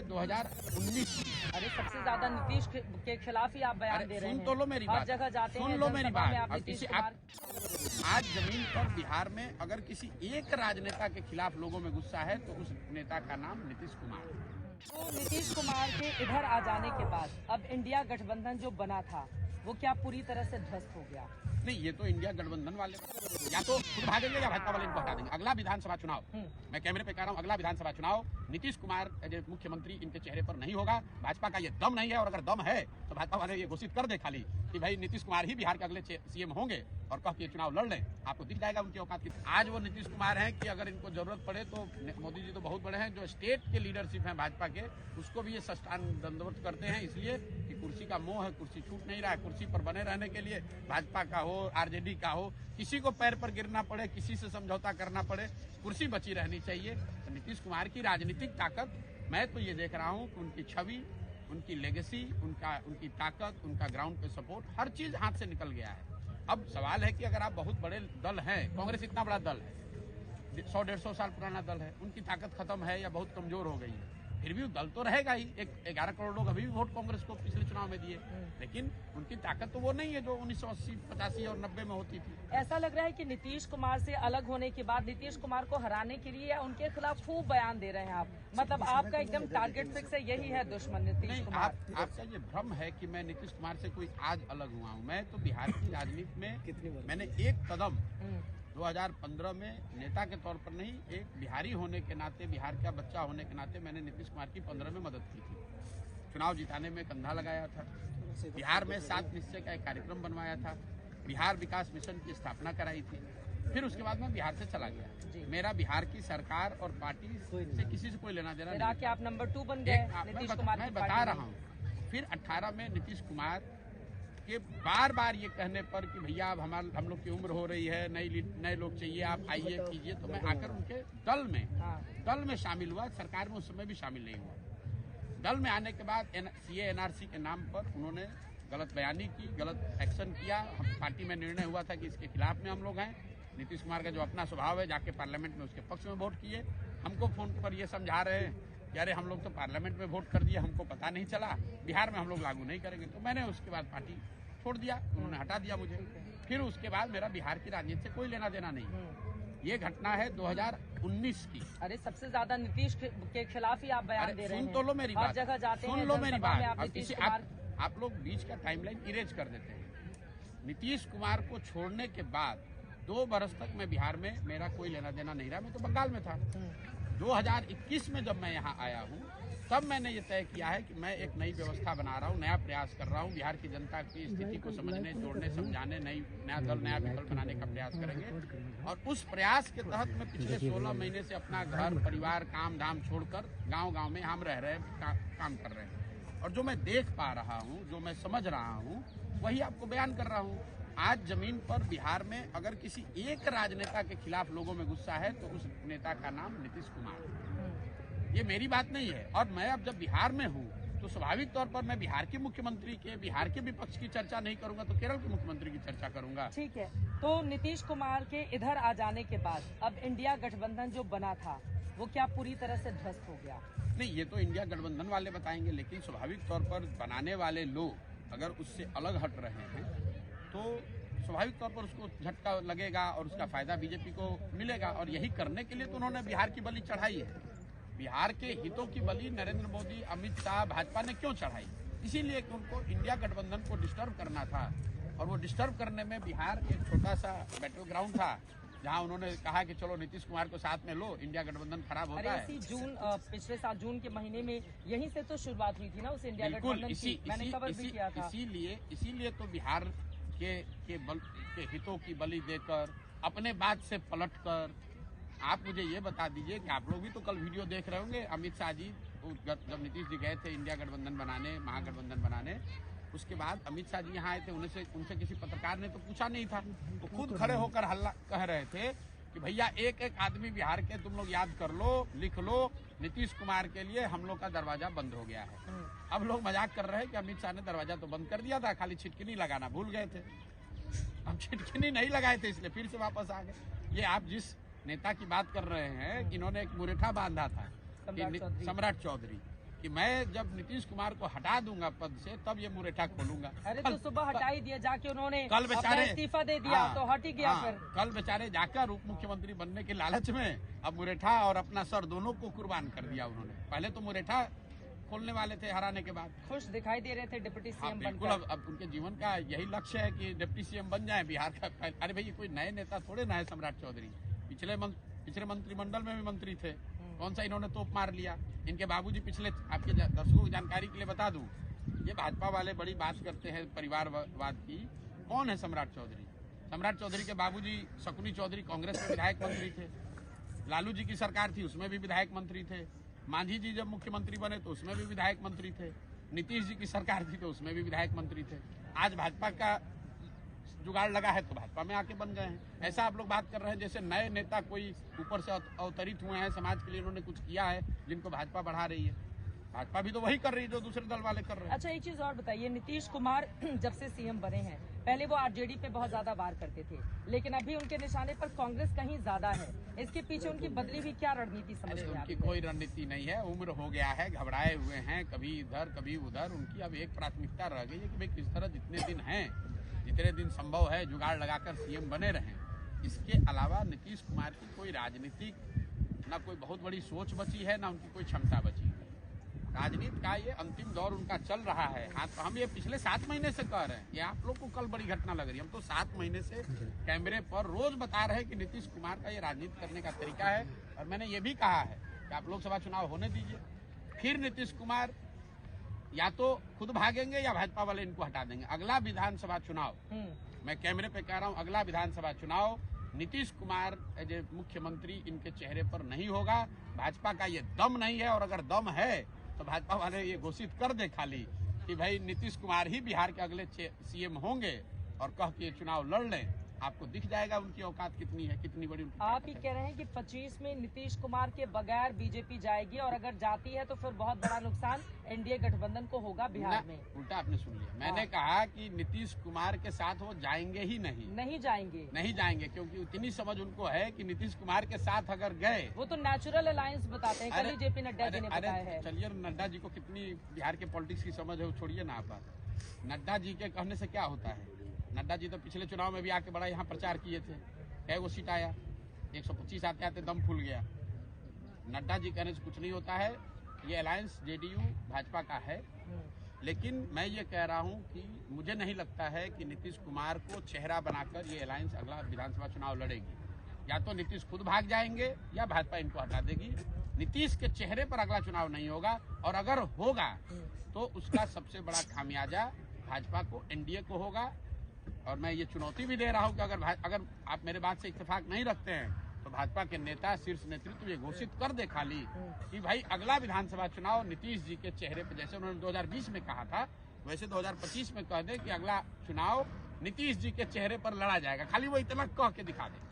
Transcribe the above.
2019 की। अरे सबसे ज्यादा नीतीश के खिलाफ ही आप बयान दे रहे हैं। सुन तो लो मेरी बात, हर जगह जाते सुन हैं, लो मेरी जनसभा में बात। आप नीतीश कुमार आज जमीन पर बिहार में अगर किसी एक राजनेता के खिलाफ लोगों में गुस्सा है तो उस नेता का नाम नीतीश कुमार है। तो नीतीश कुमार के इधर आ जाने के बाद अब इंडिया गठबंधन जो बना था वो क्या पूरी तरह से ध्वस्त हो गया? नहीं, ये तो इंडिया गठबंधन वाले या तो खुद भागेंगे या भाजपा वाले इनको हटा देंगे। अगला विधानसभा चुनाव, मैं कैमरे पे कह रहा हूँ, अगला विधानसभा चुनाव नीतीश कुमार मुख्यमंत्री इनके चेहरे पर नहीं होगा। भाजपा का ये दम नहीं है, और अगर दम है तो भाजपा वाले ये घोषित कर दे खाली कि भाई नीतीश कुमार ही बिहार के अगले सीएम होंगे, और कह के चुनाव लड़ लें, आपको दिख जाएगा उनकी औकात की। आज वो नीतीश कुमार हैं कि अगर इनको जरूरत पड़े तो मोदी जी तो बहुत बड़े हैं, जो स्टेट के लीडरशिप हैं भाजपा के, उसको भी ये सष्टांग दंडवत करते हैं, इसलिए कि कुर्सी का मोह है, कुर्सी छूट नहीं रहा है। कुर्सी पर बने रहने के लिए भाजपा का हो, आरजेडी का हो, किसी को पैर पर गिरना पड़े, किसी से समझौता करना पड़े, कुर्सी बची रहनी चाहिए। तो नीतीश कुमार की राजनीतिक ताकत, मैं तो ये देख रहा हूँ कि उनकी छवि, उनकी लेगेसी, उनकी ताकत, उनका ग्राउंड पे सपोर्ट, हर चीज हाथ से निकल गया है। अब सवाल है कि अगर आप बहुत बड़े दल हैं, कांग्रेस इतना बड़ा दल है, 100-150 साल पुराना दल है, उनकी ताकत खत्म है या बहुत कमजोर हो गई है, फिर भी दल तो रहेगा ही। 11 करोड़ लोग अभी भी वोट कांग्रेस को पिछले चुनाव में दिए, लेकिन उनकी ताकत तो वो नहीं है जो 1980, 85 और 90 में होती थी। ऐसा लग रहा है कि नीतीश कुमार से अलग होने के बाद नीतीश कुमार को हराने के लिए या उनके खिलाफ खूब बयान दे रहे हैं आप, मतलब आपका एकदम टारगेट फिक्स है, यही है दुश्मन नीतीश कुमार। आपका ये भ्रम है कि मैं नीतीश कुमार से कोई आज अलग हुआ हूँ। मैं तो बिहार की राजनीति में मैंने एक कदम 2015 में नेता के तौर पर नहीं, एक बिहारी होने के नाते, बिहार का बच्चा होने के नाते मैंने नीतीश कुमार की 15 में मदद की थी। चुनाव जिताने में कंधा लगाया था, बिहार में 7 निश्चय का एक कार्यक्रम बनवाया था, बिहार विकास मिशन की स्थापना कराई थी। फिर उसके बाद मैं बिहार से चला गया। मेरा बिहार की सरकार और पार्टी से किसी से कोई लेना देना नहीं। आप नंबर 2 बन गए नीतीश कुमार। मैं बता रहा हूँ, फिर 18 में नीतीश कुमार के बार बार ये कहने पर कि भैया अब हम लोग की उम्र हो रही है, नए लोग चाहिए, आप आइए कीजिए, तो मैं आकर उनके दल में शामिल हुआ। सरकार में उस समय भी शामिल नहीं हुआ। दल में आने के बाद सीए एनआरसी के नाम पर उन्होंने गलत बयानी की, गलत एक्शन किया। पार्टी में निर्णय हुआ था कि इसके खिलाफ में हम लोग हैं। नीतीश कुमार का जो अपना स्वभाव है, जाके पार्लियामेंट में उसके पक्ष में वोट किए। हमको फोन पर ये समझा रहे हैं कि अरे हम लोग तो पार्लियामेंट में वोट कर दिए, हमको पता नहीं चला, बिहार में हम लोग लागू नहीं करेंगे। तो मैंने उसके बाद पार्टी छोड़ दिया, उन्होंने हटा दिया मुझे। फिर उसके बाद मेरा बिहार की राजनीति से कोई लेना देना नहीं। ये घटना है 2019 की। अरे सबसे ज्यादा नीतीश के खिलाफ ही आप बयान दे रहे हैं। सुन तो लो मेरी बात, हर जगह जाते हैं, सुन लो मेरी बात। आप लोग बीच का टाइमलाइन इरेज कर देते हैं। नीतीश कुमार को छोड़ने के बाद 2 बरस तक मैं बिहार में, मेरा कोई लेना देना नहीं रहा। मैं तो बंगाल में था। 2021 में जब मैं यहाँ आया हूँ, तब मैंने ये तय किया है कि मैं एक नई व्यवस्था बना रहा हूँ, नया प्रयास कर रहा हूँ। बिहार की जनता की स्थिति को समझने, जोड़ने, समझाने, नया दल, नया विकल्प बनाने का प्रयास करेंगे। और उस प्रयास के तहत मैं पिछले 16 महीने से अपना घर परिवार, काम धाम छोड़कर गाँव में हम रह रहे हैं, काम कर रहे हैं। और जो मैं देख पा रहा हूँ, जो मैं समझ रहा हूँ, वही आपको बयान कर रहा हूँ। आज जमीन पर बिहार में अगर किसी एक राजनेता के खिलाफ लोगों में गुस्सा है तो उस नेता का नाम नीतीश कुमार है। ये मेरी बात नहीं है। और मैं अब जब बिहार में हूँ तो स्वाभाविक तौर पर मैं बिहार के मुख्यमंत्री के, बिहार के विपक्ष की चर्चा नहीं करूंगा तो केरल के मुख्यमंत्री की चर्चा करूंगा। ठीक है, तो नीतीश कुमार के इधर आ जाने के बाद अब इंडिया गठबंधन जो बना था वो क्या पूरी तरह से ध्वस्त हो गया? नहीं, ये तो इंडिया गठबंधन वाले बताएंगे, लेकिन स्वाभाविक तौर पर बनाने वाले लोग अगर उससे अलग हट रहे हैं तो स्वाभाविक तौर पर उसको झटका लगेगा और उसका फायदा बीजेपी को मिलेगा। और यही करने के लिए तो उन्होंने बिहार की बलि चढ़ाई है। बिहार के हितों की बलि नरेंद्र मोदी, अमित शाह, भाजपा ने क्यों चढ़ाई? इसीलिए कि उनको इंडिया गठबंधन को डिस्टर्ब करना था। और वो डिस्टर्ब करने में बिहार एक छोटा सा बैटल ग्राउंड था, जहां उन्होंने कहा कि चलो नीतीश कुमार को साथ में लो, इंडिया गठबंधन खराब होता है। पिछले साल जून के महीने में यहीं से तो शुरुआत हुई थी ना उस इंडिया गठबंधन की, मैंने कवर भी किया था। इसीलिए तो बिहार के हितों की बलि देकर, अपने बात से पलटकर, आप मुझे ये बता दीजिए कि आप लोग भी तो कल वीडियो देख रहे होंगे, अमित शाह जी जब नीतीश जी गए थे इंडिया गठबंधन बनाने, महागठबंधन बनाने, उसके बाद अमित शाह जी यहाँ आए थे, उनसे किसी पत्रकार ने तो पूछा नहीं था, तो खुद खड़े होकर हल्ला कह रहे थे कि भैया एक आदमी बिहार के तुम लोग याद कर लो, लिख लो, नीतीश कुमार के लिए हम लोग का दरवाजा बंद हो गया है। अब लोग मजाक कर रहे हैं कि अमित शाह ने दरवाजा तो बंद कर दिया था, खाली छिटकिनी लगाना भूल गए थे। हम छिटकिनी नहीं लगाए थे, इसलिए फिर से वापस आ गए। ये आप जिस नेता की बात कर रहे हैं, इन्होंने एक मुरेठा बांधा था, सम्राट चौधरी, कि मैं जब नीतीश कुमार को हटा दूंगा पद से तब ये मुरेठा खोलूंगा। अरे तो सुबह हटा ही दिया जाके, उन्होंने कल बेचारे इस्तीफा दे दिया तो हट ही गया। फिर कल बेचारे जाकर उप मुख्यमंत्री बनने के लालच में अब मुरेठा और अपना सर दोनों को कुर्बान कर दिया उन्होंने। पहले तो मुरेठा खोलने वाले थे हराने के बाद। खुश दिखाई दे रहे थे डिप्टी सीएम बिल्कुल। अब उनके जीवन का यही लक्ष्य है कि डिप्टी सीएम बन जाए बिहार का। अरे भाई कोई नए नेता थोड़े ना है सम्राट चौधरी, पिछले मंत्रिमंडल में भी मंत्री थे, कौन सा इन्होंने तोप मार लिया। इनके बाबूजी पिछले, आपके दर्शकों की जानकारी के लिए बता दूं, ये भाजपा वाले बड़ी बात करते हैं परिवारवाद की। कौन है सम्राट चौधरी? सम्राट चौधरी के बाबूजी शकुनी चौधरी कांग्रेस में विधायक मंत्री थे, लालू जी की सरकार थी उसमें भी विधायक मंत्री थे, मांझी जी जब मुख्यमंत्री बने तो उसमें भी विधायक मंत्री थे, नीतीश जी की सरकार थी तो उसमें भी विधायक मंत्री थे। आज भाजपा का जुगाड़ लगा है तो भाजपा में आके बन गए हैं। ऐसा आप लोग बात कर रहे हैं जैसे नए नेता कोई ऊपर से अवतरित हुए हैं, समाज के लिए इन्होंने कुछ किया है जिनको भाजपा बढ़ा रही है। भाजपा भी तो वही कर रही है जो दूसरे दल वाले कर रहे हैं। अच्छा, एक चीज और बताइए, नीतीश कुमार जब से सीएम बने हैं, पहले वो आरजेडी पे बहुत ज्यादा वार करते थे, लेकिन अभी उनके निशाने पर कांग्रेस कहीं ज्यादा है। इसके पीछे उनकी बदली हुई क्या रणनीति समझ में उनकी कोई रणनीति नहीं है, उम्र हो गया है, घबराए हुए हैं, कभी इधर कभी उधर। उनकी अब एक प्राथमिकता रह गई है कि भाई किस तरह जितने दिन संभव है जुगाड़ लगाकर सीएम बने रहें। इसके अलावा नीतीश कुमार की कोई राजनीतिक ना कोई बहुत बड़ी सोच बची है, ना उनकी कोई क्षमता बची है। राजनीति का ये अंतिम दौर उनका चल रहा है। हाँ, तो हम ये पिछले 7 महीने से कह रहे हैं, ये आप लोग को कल बड़ी घटना लग रही है। हम तो 7 महीने से कैमरे पर रोज बता रहे हैं कि नीतीश कुमार का ये राजनीति करने का तरीका है। और मैंने ये भी कहा है कि आप लोकसभा चुनाव होने दीजिए, फिर नीतीश कुमार या तो खुद भागेंगे या भाजपा वाले इनको हटा देंगे। अगला विधानसभा चुनाव, मैं कैमरे पे कह रहा हूँ, अगला विधानसभा चुनाव नीतीश कुमार एज ए मुख्यमंत्री इनके चेहरे पर नहीं होगा। भाजपा का ये दम नहीं है, और अगर दम है तो भाजपा वाले ये घोषित कर दे खाली कि भाई नीतीश कुमार ही बिहार के अगले सीएम होंगे, और कह के चुनाव लड़ लें। आपको दिख जाएगा उनकी औकात कितनी है, कितनी बड़ी उनकी। आप ही कह रहे हैं कि 25 में नीतीश कुमार के बगैर बीजेपी जाएगी, और अगर जाती है तो फिर बहुत बड़ा नुकसान एनडीए गठबंधन को होगा बिहार में। उल्टा आपने सुन लिया, मैंने कहा कि नीतीश कुमार के साथ वो जाएंगे ही नहीं जाएंगे, क्योंकि उतनी समझ उनको है कि नीतीश कुमार के साथ अगर गए, वो तो नेचुरल अलायंस बताते हैं। कल ही जेपी नड्डा जी ने बताया है। चलिए, नड्डा जी को कितनी बिहार के पॉलिटिक्स की समझ है वो छोड़िए ना आप। नड्डा जी के कहने से क्या होता है? नड्डा जी तो पिछले चुनाव में भी आके बड़ा यहाँ प्रचार किए थे, कई वो सीट आया, 125 आते आते दम फूल गया। नड्डा जी कहने से कुछ नहीं होता है। ये अलायंस जेडीयू भाजपा का है, लेकिन मैं ये कह रहा हूँ कि मुझे नहीं लगता है कि नीतीश कुमार को चेहरा बनाकर ये अलायंस अगला विधानसभा चुनाव लड़ेगी। या तो नीतीश खुद भाग जाएंगे या भाजपा इनको हटा देगी। नीतीश के चेहरे पर अगला चुनाव नहीं होगा, और अगर होगा तो उसका सबसे बड़ा खामियाजा भाजपा को, एनडीए को होगा। और मैं ये चुनौती भी दे रहा हूं कि अगर आप मेरे बात से इत्तेफाक नहीं रखते हैं तो भाजपा के नेता, शीर्ष नेतृत्व ये घोषित कर दे खाली कि भाई अगला विधानसभा चुनाव नीतीश जी के चेहरे पर, जैसे उन्होंने 2020 में कहा था वैसे 2025 में कह दे कि अगला चुनाव नीतीश जी के चेहरे पर लड़ा जाएगा। खाली वो इतना कह के दिखा दे।